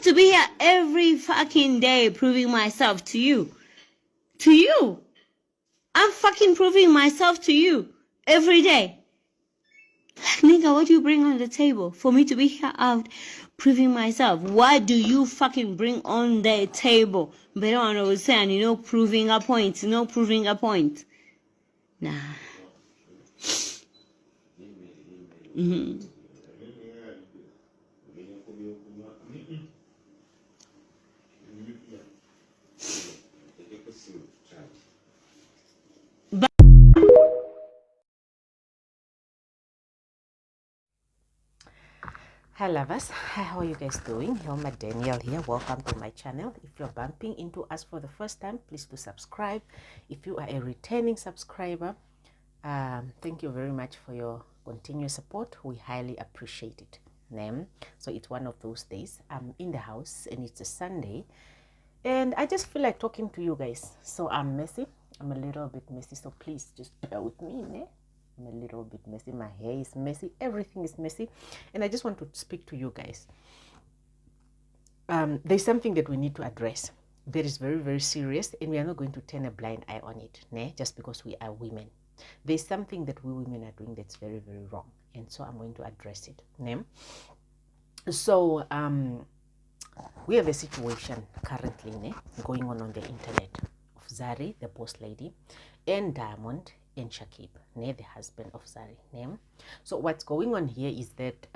to be here every fucking day proving myself to you. To you. I'm fucking proving myself to you every day. Like, nigga, what do you bring on the table for me to be here out proving myself? What do you fucking bring on the table? But I don't understand, proving a point, proving a point. Nah. Mm-hmm. Hi lovers, how are you guys doing? Hilma Daniel here. Welcome to my channel. If you're bumping into us for the first time, please do subscribe. If you are a returning subscriber, thank you very much for your continuous support. We highly appreciate it. So it's one of those days. I'm in the house and it's a Sunday and I just feel like talking to you guys. So I'm messy. I'm a little bit messy, so please just bear with me. I'm a little bit messy. My hair is messy. Everything is messy. And I just want to speak to you guys. There's something that we need to address that is very, very serious, and we are not going to turn a blind eye on it, just because we are women. There's something that we women are doing that's very, very wrong. And so I'm going to address it. So we have a situation currently going on the internet of Zari, the boss lady, and Diamond and Shakib, the husband of Zari. So what's going on here is that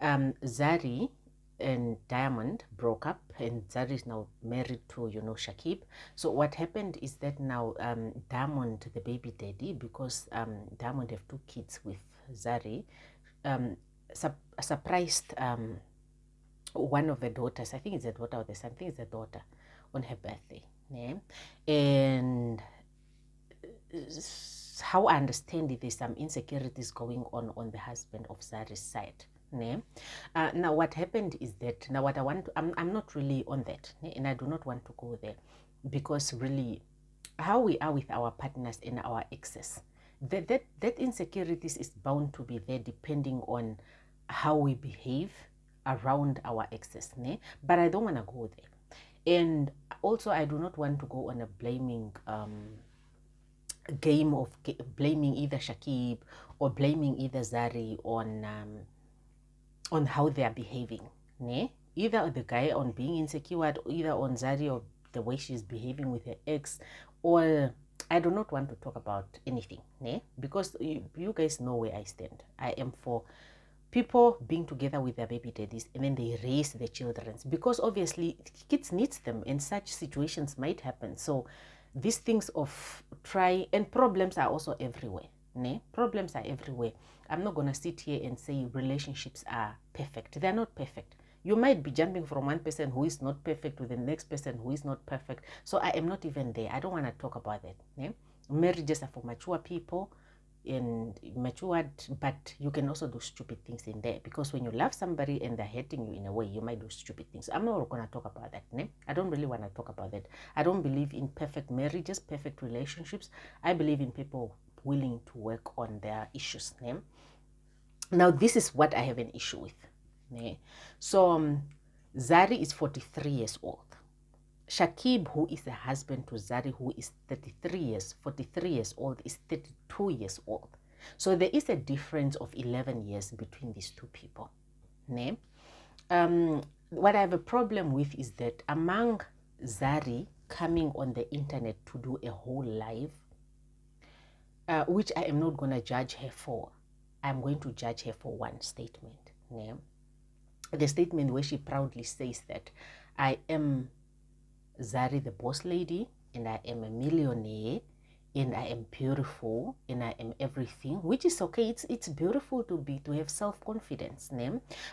Zari and Diamond broke up, and Zari is now married to Shakib. So what happened is that now Diamond, the baby daddy, because Diamond have 2 kids with Zari, surprised one of the daughters, I think it's a daughter or the son, I think it's a daughter, on her birthday. And how I understand it, there's some insecurities going on the husband of Zari's side. Now what happened is that, now what I want to, I'm not really on that, and I do not want to go there, because really how we are with our partners and our exes, that insecurities is bound to be there depending on how we behave around our exes. But I don't want to go there. And also I do not want to go on a blaming game of blaming either Shakib or blaming either Zari on how they are behaving. Either the guy on being insecure, either on Zari or the way she's behaving with her ex, or I do not want to talk about anything, because you guys know where I stand. I am for people being together with their baby daddies, and then they raise their children, because obviously kids needs them and such situations might happen. So these things of and problems are also everywhere. Problems are everywhere. I'm not going to sit here and say relationships are perfect. They're not perfect. You might be jumping from one person who is not perfect to the next person who is not perfect. So I am not even there. I don't want to talk about that. Marriages are for mature people and matured, but you can also do stupid things in there, because when you love somebody and they're hurting you in a way, you might do stupid things. I'm not going to talk about that. I don't really want to talk about that. I don't believe in perfect marriages, perfect relationships. I believe in people willing to work on their issues. Now this is what I have an issue with. So Zari is 43 years old. Shakib, who is the husband to Zari, who is 43 years old, is 32 years old. So there is a difference of 11 years between these two people. What I have a problem with is that among Zari coming on the internet to do a whole live, which I am not going to judge her for, I'm going to judge her for one statement. The statement where she proudly says that I am Zari, the boss lady, and I am a millionaire, and I am beautiful, and I am everything, which is okay. It's beautiful to have self-confidence.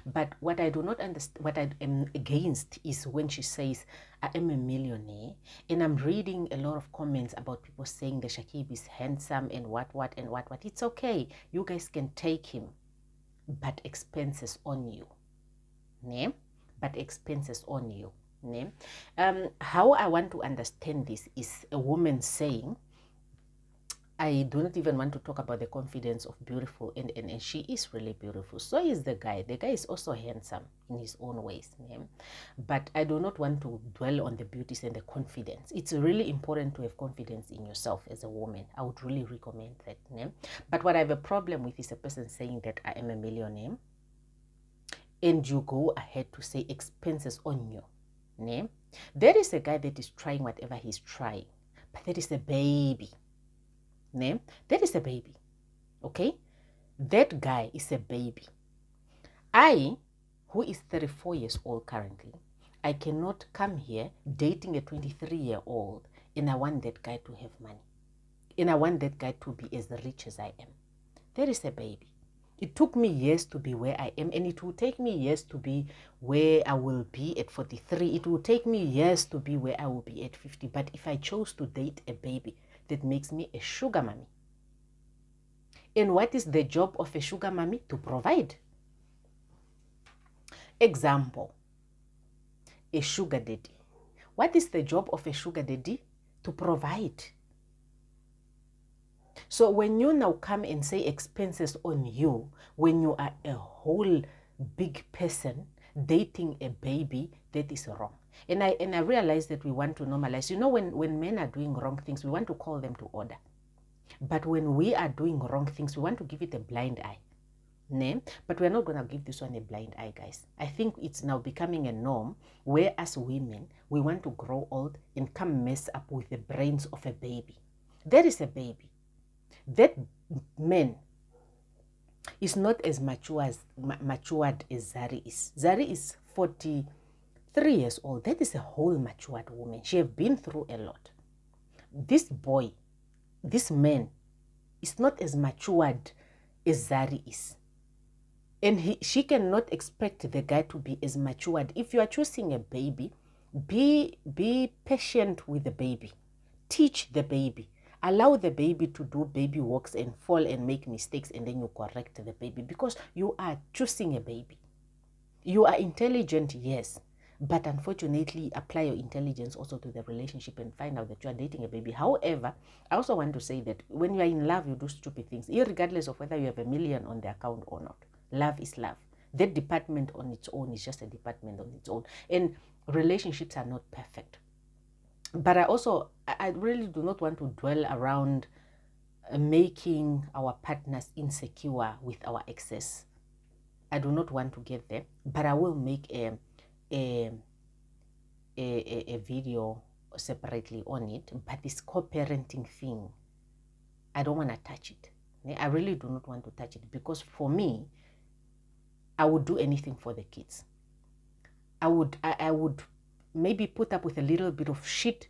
But what I do not understand, what I am against, is when she says I am a millionaire, and I'm reading a lot of comments about people saying that Shakib is handsome and what. It's okay. You guys can take him, but expenses on you. But expenses on you. How I want to understand this is a woman saying, I do not even want to talk about the confidence of beautiful, and she is really beautiful. So is the guy. The guy is also handsome in his own ways. Yeah? But I do not want to dwell on the beauties and the confidence. It's really important to have confidence in yourself as a woman. I would really recommend that. Yeah? But what I have a problem with is a person saying that I am a millionaire, and you go ahead to say expenses on you. Yeah? There is a guy that is trying whatever he's trying, but there is a baby. Name that is a baby. Okay, that guy is a baby. I, who is 34 years old currently, I cannot come here dating a 23-year-old and I want that guy to have money, and I want that guy to be as rich as I am. There is a baby. It took me years to be where I am, and it will take me years to be where I will be at 43. It will take me years to be where I will be at 50. But if I chose to date a baby, that makes me a sugar mommy. And what is the job of a sugar mommy? To provide. Example, a sugar daddy. What is the job of a sugar daddy? To provide. So when you now come and say expenses on you, when you are a whole big person dating a baby, that is wrong. And I realize that we want to normalize. You know, when men are doing wrong things, we want to call them to order. But when we are doing wrong things, we want to give it a blind eye. Name, but we're not going to give this one a blind eye, guys. I think it's now becoming a norm where as women, we want to grow old and come mess up with the brains of a baby. There is a baby. That man is not as matured as Zari is. Zari is 43 years old. That is a whole matured woman. She has been through a lot. This boy, this man, is not as matured as Zari is. And she cannot expect the guy to be as matured. If you are choosing a baby, be patient with the baby. Teach the baby. Allow the baby to do baby walks and fall and make mistakes, and then you correct the baby, because you are choosing a baby. You are intelligent, yes, but unfortunately apply your intelligence also to the relationship and find out that you are dating a baby. However, I also want to say that when you are in love, you do stupid things, regardless of whether you have $1 million on the account or not. Love is love. That department on its own is just a department on its own. And relationships are not perfect. But I really do not want to dwell around making our partners insecure with our excess. I do not want to get there, but I will make a video separately on it. But this co-parenting thing, I don't want to touch it. I really do not want to touch it, because for me, I would do anything for the kids. I would maybe put up with a little bit of shit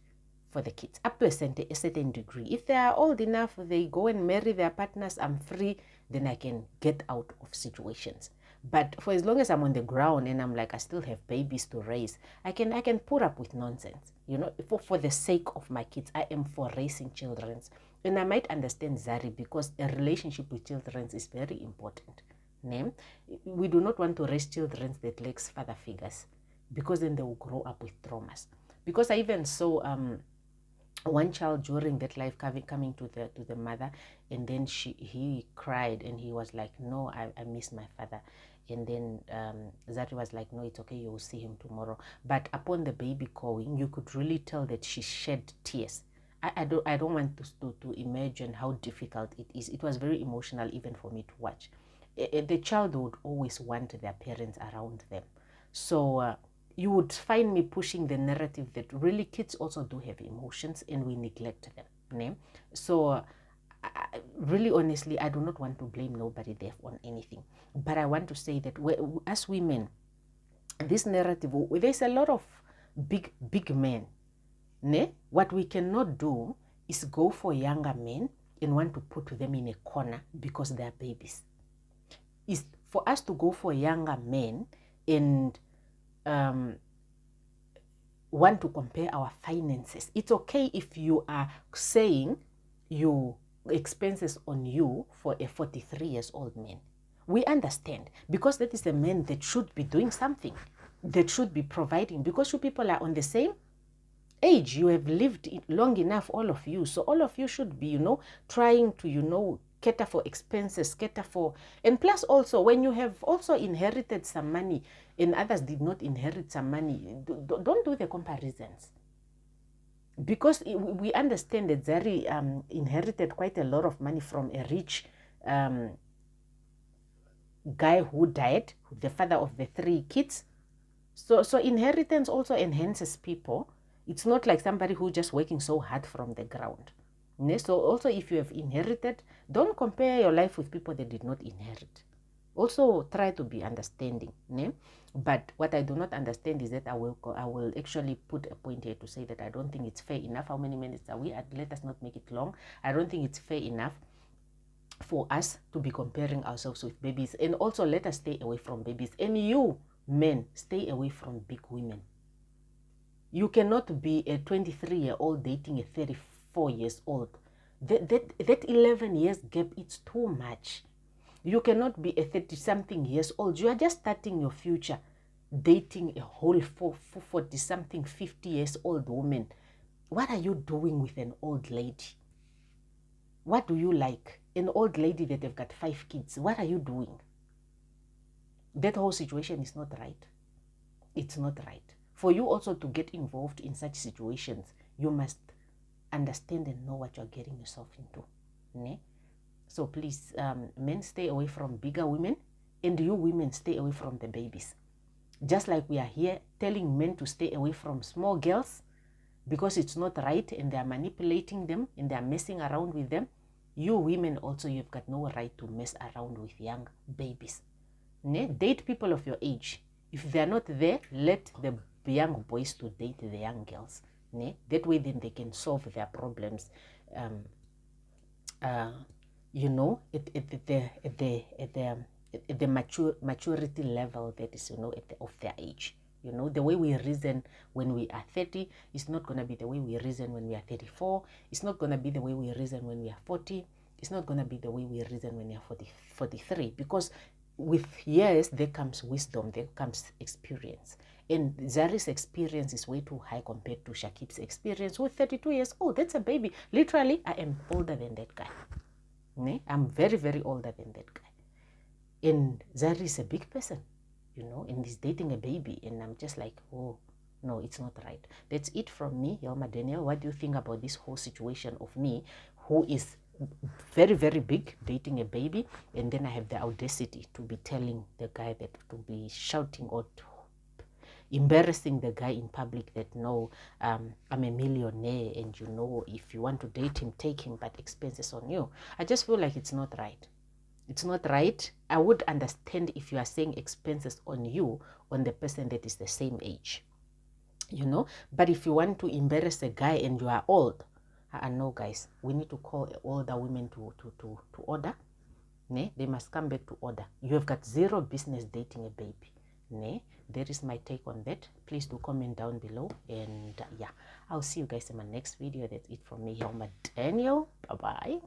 for the kids up to a certain degree. If they are old enough, they go and marry their partners, I'm free, then I can get out of situations. But for as long as I'm on the ground and I'm like, I still have babies to raise, I can put up with nonsense. You know, for the sake of my kids, I am for raising children. And I might understand Zari, because a relationship with children is very important. We do not want to raise children that lacks father figures, because then they will grow up with traumas. Because I even saw one child during that life coming to the mother, and then he cried and he was like, no, I miss my father. And then Zari was like, no, it's okay, you will see him tomorrow. But upon the baby calling, you could really tell that she shed tears. I don't want to imagine how difficult it is. It was very emotional even for me to watch. The child would always want their parents around them. So you would find me pushing the narrative that really kids also do have emotions and we neglect them. So really, honestly, I do not want to blame nobody there on anything. But I want to say that as women, this narrative, there's a lot of big men. What we cannot do is go for younger men and want to put them in a corner because they are babies. Is for us to go for younger men and want to compare our finances. It's okay if you are saying you expenses on you for a 43 years old man. We understand, because that is a man that should be doing something, that should be providing, because you people are on the same age. You have lived long enough, all of you. So all of you should be, trying to, cater for expenses, cater for, and plus also when you have also inherited some money and others did not inherit some money, don't do the comparisons. Because we understand that Zari inherited quite a lot of money from a rich guy who died, the father of the 3 kids. So inheritance also enhances people. It's not like somebody who just working so hard from the ground. So also if you have inherited, don't compare your life with people that did not inherit. Also try to be understanding. But what I do not understand is that I will actually put a point here to say that I don't think it's fair enough. How many minutes are we at? Let us not make it long. I don't think it's fair enough for us to be comparing ourselves with babies. And also let us stay away from babies. And you men, stay away from big women. You cannot be a 23-year-old dating a 34 years old. That 11 years gap, it's too much. You cannot be a 30-something years old. You are just starting your future dating a whole 40-something, 50 years old woman. What are you doing with an old lady? What do you like? An old lady that have got 5 kids. What are you doing? That whole situation is not right. It's not right. For you also to get involved in such situations, you must understand and know what you're getting yourself into. So please, men, stay away from bigger women, and you women, stay away from the babies. Just like we are here telling men to stay away from small girls because it's not right and they are manipulating them and they are messing around with them, you women also, you've got no right to mess around with young babies. Date people of your age. If they are not there, let the young boys to date the young girls. That way then they can solve their problems at the maturity level that is, of their age. The way we reason when we are 30 is not going to be the way we reason when we are 34. It's not going to be the way we reason when we are 40. It's not going to be the way we reason when we are 43. Because with years, there comes wisdom, there comes experience. And Zari's experience is way too high compared to Shakib's experience, who's 32 years old. That's a baby. Literally, I am older than that guy. I'm very, very older than that guy. And Zari is a big person, and he's dating a baby. And I'm just like, oh, no, it's not right. That's it from me, Yelma Daniel. What do you think about this whole situation of me, who is very, very big, dating a baby, and then I have the audacity to be telling the guy that, to be shouting or embarrassing the guy in public that, no, I'm a millionaire, and if you want to date him, take him, but expenses on you. I just feel like it's not right. It's not right. I would understand if you are saying expenses on you, on the person that is the same age, but if you want to embarrass a guy and you are old, no, guys, we need to call older women to order. They must come back to order. You have got zero business dating a baby. That is my take on that. Please do comment down below, and yeah, I'll see you guys in my next video. That's it from me, Helma Daniel. Bye bye.